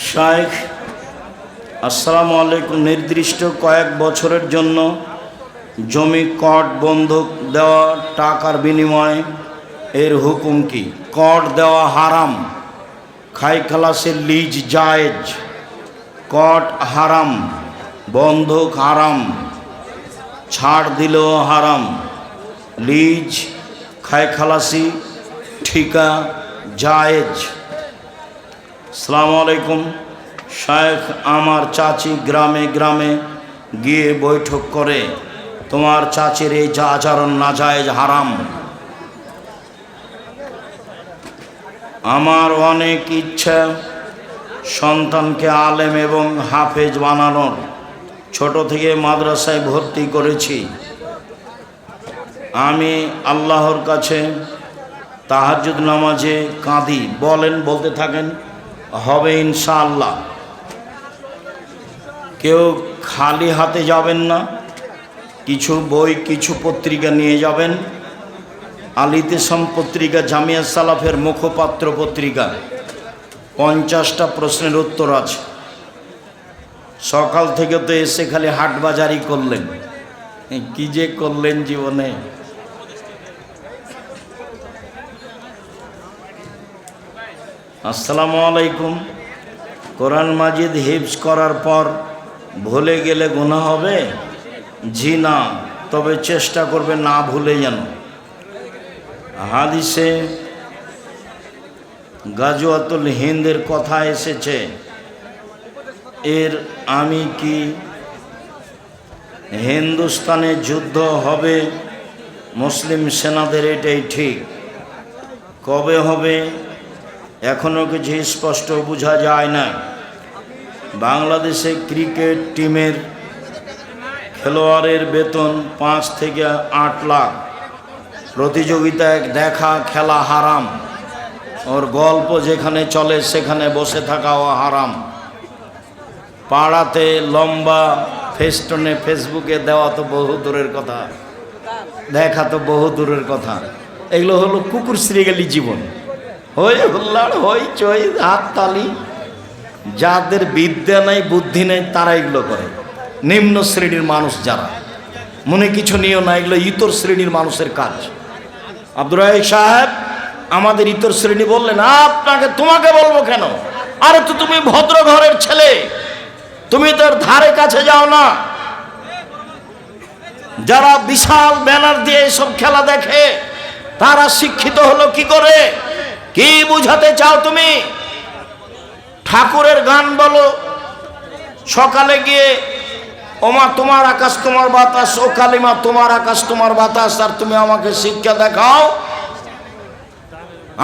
শাইখ আসসালামু আলাইকুম। নির্দিষ্ট কয়েক বছরের জন্য জমি কট বন্ধক দেওয়া টাকার বিনিময়ে এর হুকুম কি? কট দেওয়া হারাম, খাই খালাসের লিজ জায়েজ। কট হারাম, বন্ধক হারাম, ছাড় দিলেও হারাম। লিজ, খাই খালাসি, ঠিকা জায়েজ। আসসালামু আলাইকুম। শায়েখ, আমার চাচি গ্রামে গ্রামে গিয়ে বৈঠক করে। তোমার চাচির এই যা আচরণ নাজায়েজ, হারাম। আমার অনেক ইচ্ছা সন্তানকে আলেম এবং হাফেজ বানানোর। ছোট থেকে মাদ্রাসায় ভর্তি করেছি। আমি আল্লাহর কাছে তাহাজ্জুদ নামাজে কাঁদি। বলেন, বলতে থাকেন, হবে ইনশাআল্লাহ। কেউ খালি হাতে যাবেন না, কিছু বই কিছু পত্রিকা নিয়ে যাবেন। আল ইতিসাম পত্রিকা জামিয়া সালাফের মুখপাত্র পত্রিকা, 50টা প্রশ্নের উত্তর আছে। সকাল থেকে তো এসে খালি হাটবাজারি করলেন, কি যে করলেন জীবনে। আসসালামু আলাইকুম। কোরআন মাজিদ হিফজ করার পর ভুলে গেলে গুনাহ হবে? জি না, তবে চেষ্টা করবে না ভুলে যেন। হাদিসে গাজওয়াতুল হিন্দের কথা এসেছে। এর আমি কি হিন্দুস্তানে যুদ্ধ হবে মুসলিম সেনাদের, এটাই ঠিক। কবে হবে এখনও কিছু স্পষ্ট বোঝা যায় না। বাংলাদেশে ক্রিকেট টিমের খেলোয়াড়ের বেতন 5 থেকে 8 লাখ। প্রতিযোগিতায় দেখা খেলা হারাম। ওর গল্প যেখানে চলে সেখানে বসে থাকাও হারাম। পাড়াতে লম্বা ফেস্টনে ফেসবুকে দেওয়া তো বহু দূরের কথা, দেখা তো বহু দূরের কথা। এগুলো হলো কুকুর শ্রীগালি জীবন। হই হুল্লাড়, হই চই, হাততালি। যাদের বিদ্যা নেই বুদ্ধি নেই তারা এগুলো করে। নিম্ন শ্রেণীর মানুষ যারা, মনে কিছু নিও না, এগুলো ইতর শ্রেণীর মানুষের কাজ। আব্দুর রাহিক সাহেব আমাদের ইতর শ্রেণী বললেন, তোমাকে বলবো কেন? আরে তো তুমি ভদ্র ঘরের ছেলে, তুমি তোর ধারে কাছে যাও না। যারা বিশাল ব্যানার দিয়ে এসব খেলা দেখে তারা শিক্ষিত হলো কি করে? কি বুঝাতে চাও তুমি? ঠাকুরের গান বলো, সকালে গিয়ে ওমা তোমার আকাশ তোমার বাতাস, ও কালিমা তোমার আকাশ তোমার বাতাস, আর তুমি আমাকে শিক্ষা দেখাও।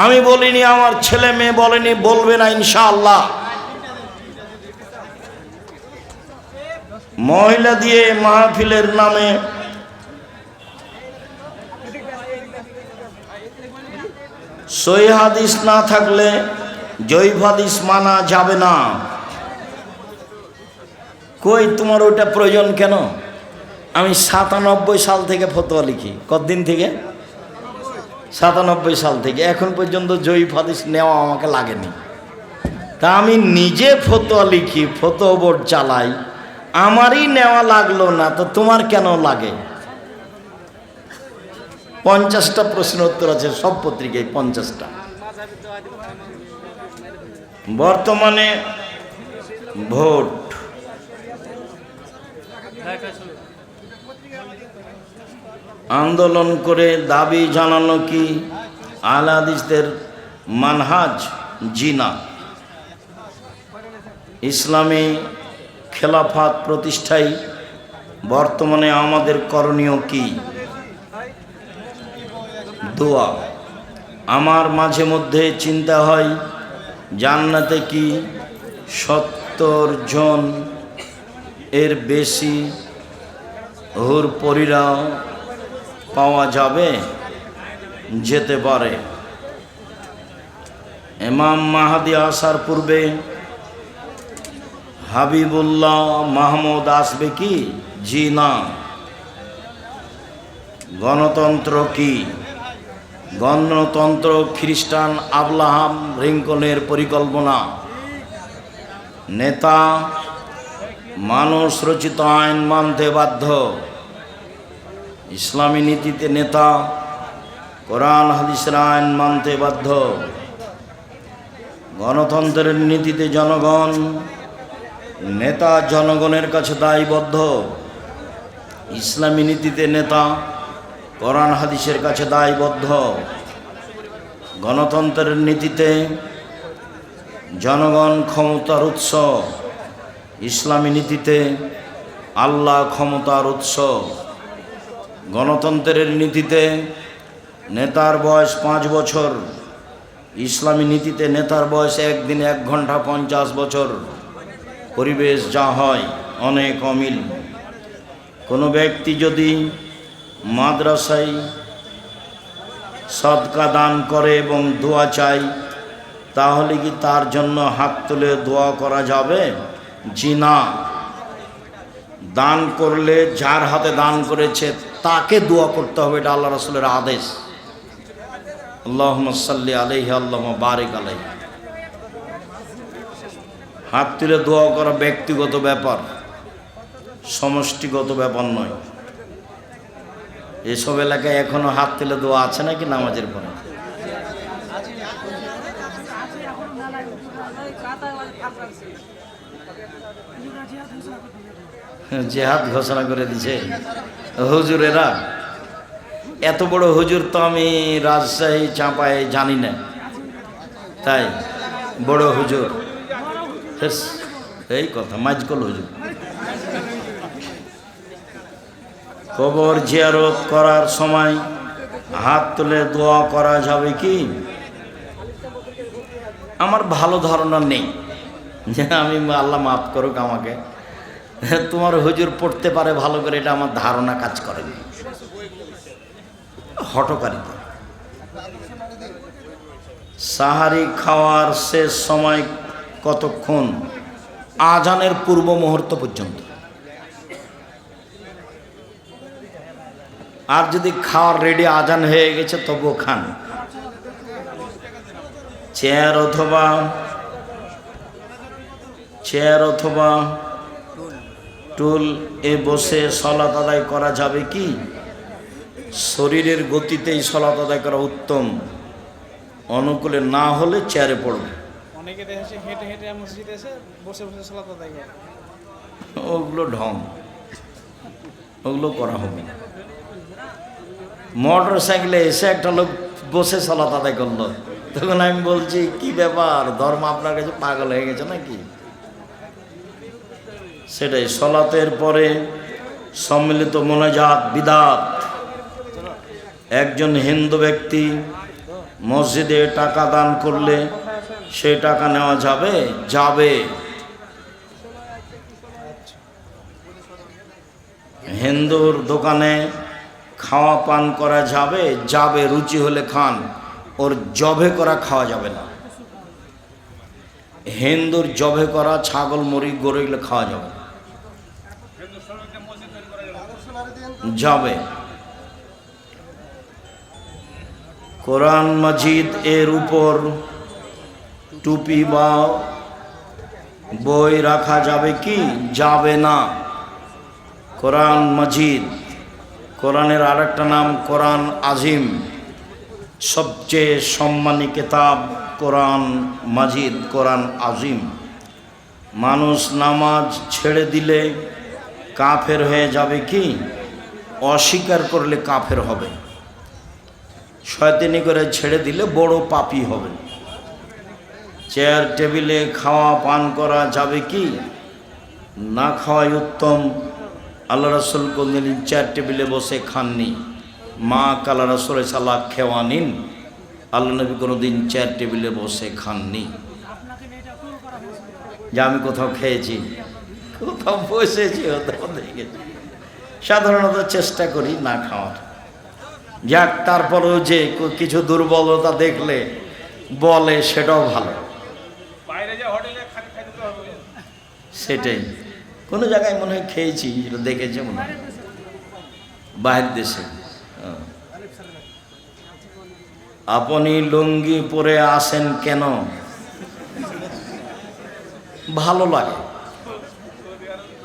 আমি বলিনি, আমার ছেলে মেয়ে বলেনি, বলবে না ইনশাআল্লাহ। মহিলা দিয়ে মাহফিলের নামে সহিহ হাদিস না থাকলে জয়ীফ হাদিস মানা যাবে না। কই তোমার ওইটা প্রয়োজন কেন? আমি 97 সাল থেকে ফতোয়া লিখি। কতদিন থেকে? 97 সাল থেকে এখন পর্যন্ত জয়ীফ হাদিস নেওয়া আমাকে লাগেনি। তা আমি নিজে ফতোয়া লিখি, ফতোয়া বোর্ড চালাই, আমারই নেওয়া লাগলো না, তো তোমার কেন লাগে? 50টা প্রশ্নের উত্তর আছে সব পত্রিকায়, 50টা। বর্তমানে ভোট আন্দোলন করে দাবি জানানো কি আহলে হাদিসদের মানহাজ? জি না। ইসলামী খেলাফত প্রতিষ্ঠায় বর্তমানে আমাদের করণীয় কি? দোয়া। আমার মাঝে মধ্যে চিন্তা হয় জান্নাতে কি 70 জন এর বেশি হুর পরীরা পাওয়া যাবে? যেতে পারে। ইমাম মাহদী আসার পূর্বে হাবিবুল্লাহ মাহমুদ আসবে কি? জি না। গণতন্ত্র কি? গণতন্ত্র খ্রিস্টান আব্রাহাম লিঙ্কনের পরিকল্পনা। নেতা মানুষ রচিত আইন মানতে বাধ্য। ইসলামী নীতিতে নেতা কোরআন হাদিসের আইন মানতে বাধ্য। গণতন্ত্রের নীতিতে জনগণ, নেতা জনগণের কাছে দায়বদ্ধ। ইসলামী নীতিতে নেতা কোরআন হাদিসের কাছে দায়বদ্ধ। গণতন্ত্রের নীতিতে জনগণ ক্ষমতার উৎস, ইসলামী নীতিতে আল্লাহ ক্ষমতার উৎস। গণতন্ত্রের নীতিতে নেতার বয়স 5 বছর, ইসলামী নীতিতে নেতার বয়স 1 দিন 1 ঘন্টা 50 বছর। পরিবেশ যা হয় অনেক অমিল। কোনো ব্যক্তি যদি মাদ্রাসায় সদকা দান করে এবং দোয়া চায়, তাহলে কি তার জন্য হাত তুলে দোয়া করা যাবে? জি না। দান করলে যার হাতে দান করেছে তাকে দোয়া করতে হবে, এটা আল্লাহ রাসূলের আদেশ। আল্লাহুম্মা সাল্লি আলাইহি আল্লাহুম্মা বারিক আলাইহি। হাত তুলে দোয়া করা ব্যক্তিগত ব্যাপার, সমষ্টিগত ব্যাপার নয়। এসব এলাকায় এখনো হাত তুলে দোয়া আছে নাকি নামাজের পরে? জেহাদ ঘোষণা করে দিছে হুজুরেরা। এত বড় হুজুর তো আমি রাজশাহী চাঁপায় জানি না, তাই বড় হুজুর এই কথা মাইজকল হুজুর। কবর জিয়ারত করার সময় হাত তুলে দোয়া করা যাবে কি? আমার ভালো ধারণা নেই, যে আমি আল্লাহ মাফ করুক আমাকে, তোমার হুজুর পড়তে পারে ভালো করে, এটা আমার ধারণা কাজ করেনি। হঠকারিতা। সাহারি খাওয়ার শেষ সময় কতক্ষণ? আজানের পূর্ব মুহূর্ত পর্যন্ত। আর যদি খাওয়ার রেডি আজান হয়ে গেছে তবুও খান। চেয়ার অথবা টুল এ বসে সালাত আদায় করা যাবে কি? শরীরের গতিতেই সালাত আদায় করা উত্তম। অনুকূলে না হলে চেয়ারে পড়বে। অনেকে দেখেছে হেঁটে হেঁটে মসজিদে এসে বসে বসে সালাত আদায় করে। ওগুলো ঢং, ওগুলো করা হবে না। মোটর সাইকেলে এসে একটা লোক বসে সালাত আদায় করলো, তখন আমি বলছি কি ব্যাপার, ধর্ম আপনার কাছে পাগল হয়ে গেছে নাকি? সেটাই। সালাতের পরে সম্মিলিত মোনাজাত বিদআত। একজন হিন্দু ব্যক্তি মসজিদে টাকা দান করলে সেই টাকা নেওয়া যাবে? যাবে। হিন্দুর দোকানে খাওয়া পান করা যাবে? যাবে। রুচি হলে খান, ওর জবে করা খাওয়া যাবে না। হিন্দুর জবে করা ছাগল, মুরগি, গরু এগুলো খাওয়া যাবে না। যাবে। কোরআন মাজিদ এর উপর টুপি বা বই রাখা যাবে কি? যাবে না। কোরআন মাজিদ, কোরআনের আরেকটা নাম কোরআন আজিম, সবচেয়ে সম্মানী কিতাব কোরআন মাজিদ, কোরআন আজিম। মানুষ নামাজ ছেড়ে দিলে কাফের হয়ে যাবে কি? অস্বীকার করলে কাফের হবে। শয়তানি করে ছেড়ে দিলে বড় পাপী হবে। চেয়ার টেবিলে খাওয়া পান করা যাবে কি? না খাওয়াই উত্তম। আল্লাহ রাসূল কোনদিন চেয়ার টেবিলে বসে খাননি। মা কালা রাসূল সাল্লাল্লাহু খেওয়া নিন, আল্লাহ নবী কোনোদিন চেয়ার টেবিলে বসে খাননি। যে আমি কোথাও খেয়েছি, কোথাও বসেছি, দেখেছি। সাধারণত চেষ্টা করি না খাওয়ার। যাক, তারপরেও যে কিছু দুর্বলতা দেখলে বলে সেটাও ভালো। সেটাই। কোনো জায়গায় মনে হয় খেয়েছি, এটা দেখেছি মনে হয় বাইরের দেশে। আপনি লুঙ্গি পরে আসেন কেন? ভালো লাগে,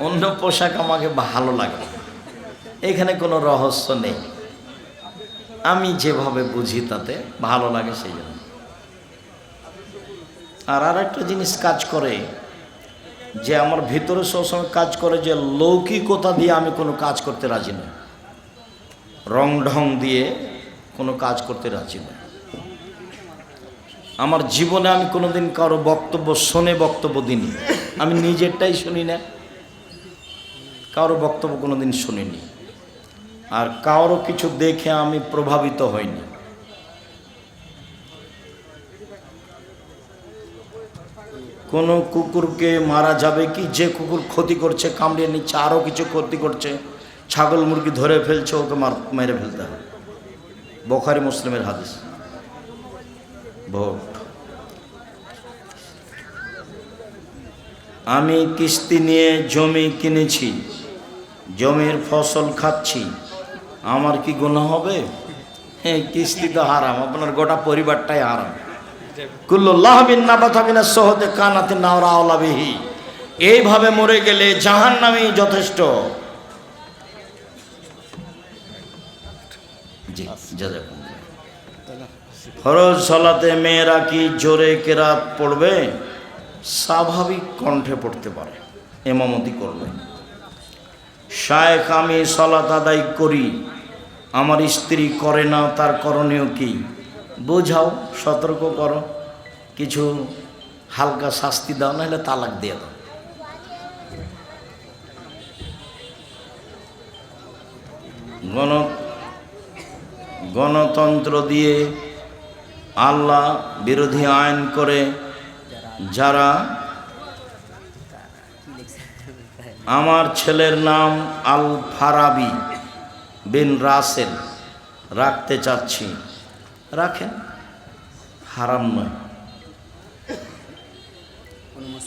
অন্য পোশাক আমাকে ভালো লাগে না। এখানে কোনো রহস্য নেই, আমি যেভাবে বুঝি তাতে ভালো লাগে সেই জন্য। আর একটা জিনিস কাজ করে যে আমার ভিতরে সবসময় কাজ করে যে লৌকিকতা দিয়ে আমি কোনো কাজ করতে রাজি নই, রং ঢং দিয়ে কোনো কাজ করতে রাজি নই। আমার জীবনে আমি কোনোদিন কারো বক্তব্য শুনে বক্তব্য দিইনি, আমি নিজেরটাই শুনি না, কারো বক্তব্য কোনোদিন শুনিনি, আর কারো কিছু দেখে আমি প্রভাবিত হইনি। কোনো কুকুরকে মারা যাবে কি, যে কুকুর ক্ষতি করছে, কামড়িয়ে নিচ্ছে, আরও কিছু ক্ষতি করছে, ছাগল মুরগি ধরে ফেলছে, ওকে মেরে ফেলতে হবে। বুখারী মুসলিমের হাদিস। ভোট আমি কিস্তি নিয়ে জমি কিনেছি, জমির ফসল খাচ্ছি, আমার কি গুনাহ হবে? হ্যাঁ, কিস্তি তো হারাম, আপনার গোটা পরিবারটাই হারাম। এইভাবে মরে গেলে জাহান্নামী যথেষ্ট। ফরজ সালাতে মেয়েরা কি জোরে কেরাত পড়বে? স্বাভাবিক কণ্ঠে পড়তে পারে, ইমামতি করবে। শায়েখ আমি সালাত আদায় করি, আমার স্ত্রী করে না, তার করণীয় কি? বোঝাও, সতর্ক করো, কিছু হালকা শাস্তি দাও, নাহলে তালাক দিয়ে দাও। গণতন্ত্র দিয়ে আল্লাহ বিরোধী আইন করে যারা, আমার ছেলের নাম আল ফারাবি বিন রাসেল রাখতে চাচ্ছি, রাখেন, হারাম নয়।